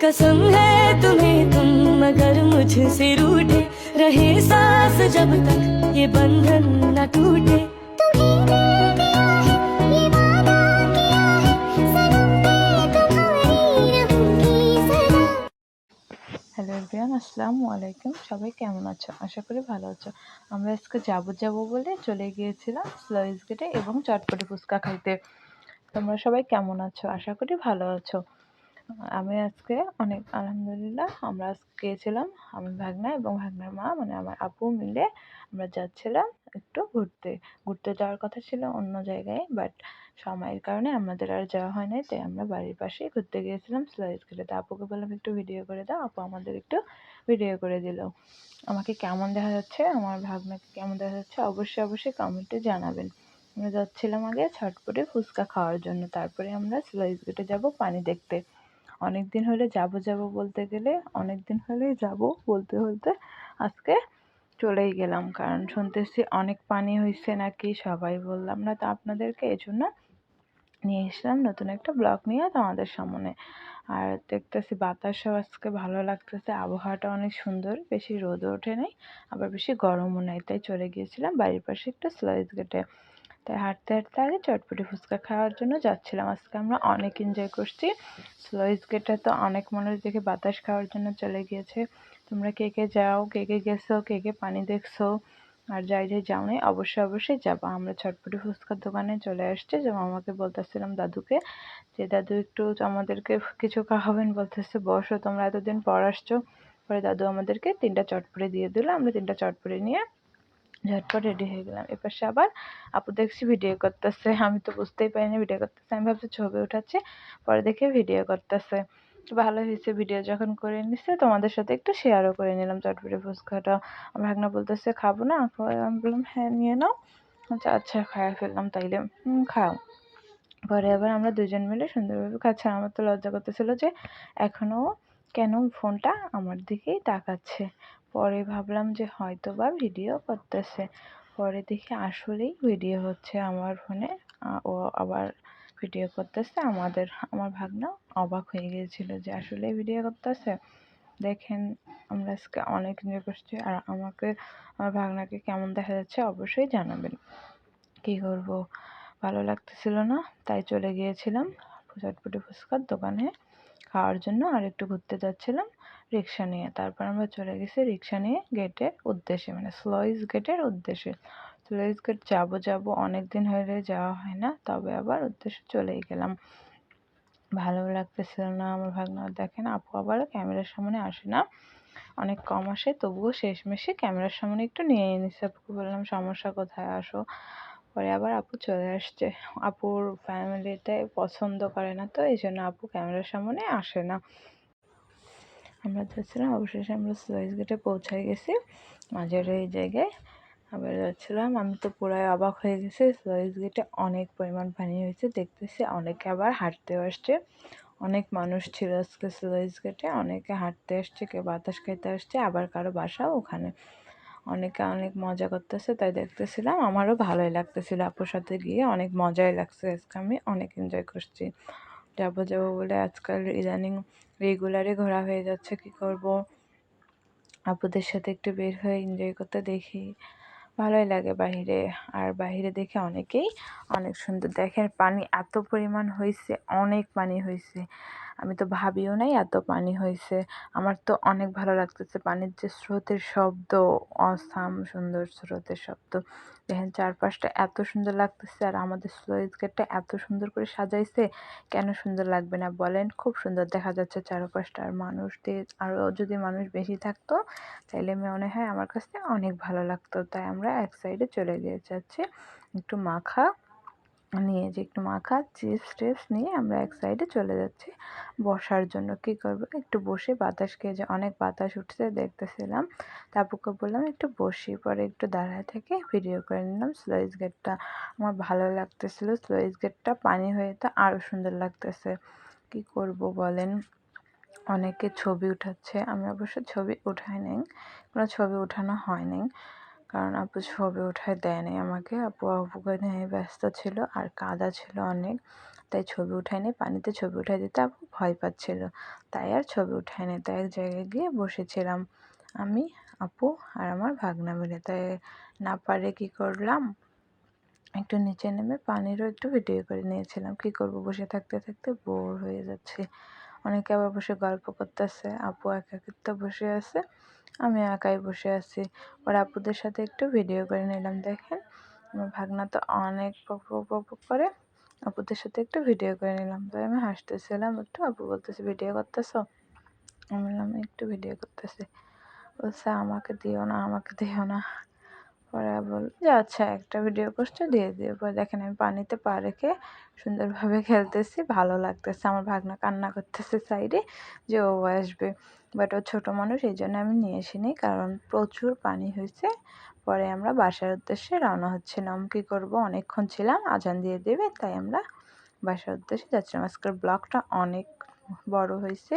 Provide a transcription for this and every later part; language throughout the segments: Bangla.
कसम है तुम्हें तुम मगर मुझसे रूठे रहे सांस जब तक ये बंधन न टूटे। तुम्हें दिल दिया है, ये वादा किया है, सनम मैं तुम्हारी रहूंगी सदा। হ্যালো এভরিওয়ান, আসসালামু আলাইকুম। সবাই কেমন আছো? আশা করি ভালো আছো। আমরা আজকে যাবো বলে চলে গিয়েছিলাম স্লুইস গেটে এবং চটপটি ফুচকা খাইতে। তোমরা সবাই কেমন আছো? আশা করি ভালো আছো। আমি আজকে অনেক আলহামদুলিল্লাহ, আমরা আজকে গিয়েছিলাম, আমি ভাগনা এবং ভাগনার মা মানে আমার আপু মিলে আমরা যাচ্ছিলাম একটু ঘুরতে যাওয়ার কথা ছিল অন্য জায়গায়, বাট সময়ের কারণে আমাদের আর যাওয়া হয় নাই। তাই আমরা বাড়ির পাশেই ঘুরতে গিয়েছিলাম স্লুইস গেটে। তা আপুকে বললাম একটু ভিডিও করে দাও, আপু আমাদের একটু ভিডিও করে দিল। আমাকে কেমন দেখা যাচ্ছে, আমার ভাগনাকে কেমন দেখা যাচ্ছে অবশ্যই কমেন্টে জানাবেন। আমরা যাচ্ছিলাম আগে চটপটি ফুচকা খাওয়ার জন্য, তারপরে আমরা স্লুইস গেটে যাব পানি দেখতে। অনেক দিন হলে যাব বলতে গেলে অনেক দিন হলেই যাব বলতে আজকে চলেই গেলাম, কারণ শুনতেছি অনেক পানি হয়েছে নাকি, সবাই বললাম না তো আপনাদেরকে, এজন্য নিয়ে এসলাম নতুন একটা ব্লগ নিয়ে তোমাদের সামনে। আর দেখতেছি বাতাসও আজকে ভালো লাগতেছে, আবহাওয়াটা অনেক সুন্দর, বেশি রোদও ওঠে নাই আবার বেশি গরমও নাই। তাই চলে গিয়েছিলাম বাড়ির পাশে একটু স্লুইস গেটে। তাই হাঁটতে আগে চটপটি ফুচকা খাওয়ার জন্য যাচ্ছিলাম। আজকে আমরা অনেক এনজয় করছি। স্লুইস গেটে তো অনেক মানুষ দেখে বাতাস খাওয়ার জন্য চলে গিয়েছে। তোমরা কে যাও, কে গেছো, কে পানি দেখছো, আর যাই যাও নাই অবশ্যই যাবা। আমরা চটপটি ফুচকার দোকানে চলে আসছি, যে মামাকে বলতেছিলাম দাদুকে, যে দাদু একটু আমাদেরকে কিছু খাওয়াবেন, বলতেছে বসো তোমরা এতদিন পর আসছো। পরে দাদু আমাদেরকে 3টা চটপটি দিয়ে দিল, আমরা 3টা চটপটি নিয়ে ঝটপট রেডি হয়ে গেলাম। এপাশে আবার আপু দেখছি ভিডিও করতেছে, আমি তো বুঝতেই পারিনি ভিডিও করতেছে, আমি ভাবছি ছবি উঠাচ্ছে, পরে দেখে ভিডিও করতেছে। ভালো হয়েছে, ভিডিও যখন করে নিচ্ছে তোমাদের সাথে একটু শেয়ারও করে নিলাম চটপটি ফুচকাটা। আমার ভাগনা বলতেছে খাবো না, আমি বললাম হ্যাঁ নিয়ে নাও। আচ্ছা খাইয়া ফেললাম তাইলে, খাও। পরে আবার আমরা দুজন মিলে সুন্দরভাবে খাচ্ছি। আমার তো লজ্জা করতেছিল যে এখনও কেন ফোনটা আমার দিকেই তাকাচ্ছে। পরে ভাবলাম যে হয়তো বা ভিডিও করতেছে, পরে দেখি আসলেই ভিডিও হচ্ছে আমার ফোনে। ও আবার ভিডিও করতেছে, আমার ভাগনা অবাক হয়ে গিয়েছিল যে আসলেই ভিডিও করতেছে। দেখেন আমরা আজকে অনেক এনজয় করছি। আর আমার ভাগনাকে কেমন দেখা যাচ্ছে অবশ্যই জানাবেন। কী করবো, ভালো লাগতেছিল না, তাই চলে গিয়েছিলাম চটপটি ফুচকার দোকানে খাওয়ার জন্য। আর একটু ঘুরতে যাচ্ছিলাম রিক্সা নিয়ে। তারপর আমরা চলে গেছি রিক্সা নিয়ে গেটের উদ্দেশ্যে, মানে স্লুইস গেটের উদ্দেশ্যে। স্লুইস গেট যাব অনেক দিন হলে যাওয়া হয় না, তবে আবার উদ্দেশ্যে চলেই গেলাম। ভালো লাগতেছিল না আমার ভাগনা। দেখেন আপু আবার ক্যামেরার সামনে আসে না, অনেক কম আসে, তবুও শেষমেশে ক্যামেরার সামনে একটু নিয়ে নিচ্ছে। আপুকে বললাম সমস্যা কোথায়, আসো। পরে আবার আপু চলে আসছে। আপুর ফ্যামিলিতে পছন্দ করে না, তো এই জন্য আপু ক্যামেরার সামনে আসে না। আমরা যাচ্ছিলাম, অবশেষে আমরা স্লুইস গেটে পৌঁছায় গেছি মাঝের এই জায়গায়। আবার যাচ্ছিলাম, আমি তো পুরাই অবাক হয়ে গেছি। স্লুইস গেটে অনেক পরিমাণ পানি হয়েছে, দেখতেছি অনেকে আবার হাঁটতেও আসছে। অনেক মানুষ ছিল আজকে স্লুইস গেটে, অনেকে হাঁটতে আসছে, কেউ বাতাস খাইতে আসছে, আবার কারো বাসাও ওখানে। অনেকে অনেক মজা করতেছে, তাই দেখতেছিলাম, আমারও ভালোই লাগতেছিল। আপুর সাথে গিয়ে অনেক মজাই লাগছে, আজকে আমি অনেক এনজয় করছি। যাবো বলে আজকাল ইদানিং রেগুলারই ঘোরা হয়ে যাচ্ছে, কি করব, আপুদের সাথে একটু বের হয়ে এনজয় করতে দেখি ভালোই লাগে বাহিরে। আর বাহিরে দেখে অনেকেই অনেক সুন্দর। দেখেন পানি এত পরিমাণ হয়েছে, অনেক পানি হয়েছে, আমি তো ভাবিও নাই এত পানি হয়েছে। আমার তো অনেক ভালো লাগতেছে, পানির যে স্রোতের শব্দ, অসাম সুন্দর স্রোতের শব্দ। দেখেন চারপাশটা এত সুন্দর লাগতেছে, আর আমাদের স্লুইস গেটটা এত সুন্দর করে সাজাইছে, কেন সুন্দর লাগবে না বলেন। খুব সুন্দর দেখা যাচ্ছে চারপাশটা। আর মানুষদের আরও যদি মানুষ বেশি থাকতো তাইলে মনে হয় আমার কাছে অনেক ভালো লাগতো। তাই আমরা এক সাইডে চলে যাচ্ছি একটু মাখা চিপস টিপস নিয়ে আমরা এক সাইডে চলে যাচ্ছি বসার জন্য। কি করব, একটু বসে বাতাস খেয়ে, যে অনেক বাতাস উঠছে দেখতেছিলাম। তারপরকে বললাম একটু বসি, পরে একটু দাঁড়ায় থেকে ভিডিও করে নিলাম স্লুইস গেটটা। আমার ভালো লাগতেছিল, স্লুইস গেটটা পানি হয়ে তো আরও সুন্দর লাগতেছে। কি করব বলেন, অনেকে ছবি উঠাচ্ছে, আমি অবশ্য ছবি উঠাই নাই, কোনো ছবি উঠানো হয়নি, কারণ আপু ছবি উঠায় দেয় নাই আমাকে। আপুকে নিয়ে ব্যস্ত ছিল, আর কাদা ছিল অনেক। তাই ছবি উঠায়নি, পানিতে ছবি উঠাই দিতে আপু ভয় পাচ্ছিল, তাই আর ছবি উঠায়নি। তাই এক জায়গায় গিয়ে বসেছিলাম আমি, আপু আর আমার ভাগনা মিলে। তাই না পারে কি করলাম, একটু নিচে নেমে পানিরও একটু ভিডিও করে নিয়েছিলাম। কি করব, বসে থাকতে থাকতে বোর হয়ে যাচ্ছে। অনেকে আবার বসে গল্প করতেছে, আপু একাকিত্ব বসে আছে, আমি একাই বসে আছি। ওর আপুদের সাথে একটু ভিডিও করে নিলাম। দেখেন আমার ভাগনা তো অনেক পক পক পক করে, আপুদের সাথে একটু ভিডিও করে নিলাম। তাই আমি হাসতেছিলাম একটু, আপু বলতেছে ভিডিও করতেছো, আমি বললাম একটু ভিডিও করতেছি। বলছে আমাকে দিও না, আমাকে দিও না। পরে বলল যে আচ্ছা একটা ভিডিও করছো দিয়ে দিও। পরে দেখেন আমি পানিতে পা রেখে সুন্দরভাবে খেলতেছি, ভালো লাগতেছে। আমার ভাগনা কান্না করতেছে সাইডে যে ও আসবে, বাট ও ছোটো মানুষ, এই জন্য আমি নিয়ে আসিনি, কারণ প্রচুর পানি হয়েছে। পরে আমরা বাসার উদ্দেশ্যে রওনা হচ্ছিলাম। কী করব, অনেকক্ষণ ছিলাম, আজান দিয়ে দেবে, তাই আমরা বাসার উদ্দেশ্যে যাচ্ছিলাম। আজকের ব্লগটা অনেক বড় হয়েছে,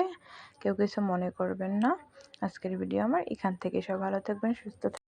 কেউ কিছু মনে করবেন না। আজকের ভিডিও আমার এখান থেকে, সব ভালো থাকবেন, সুস্থ থাকবেন।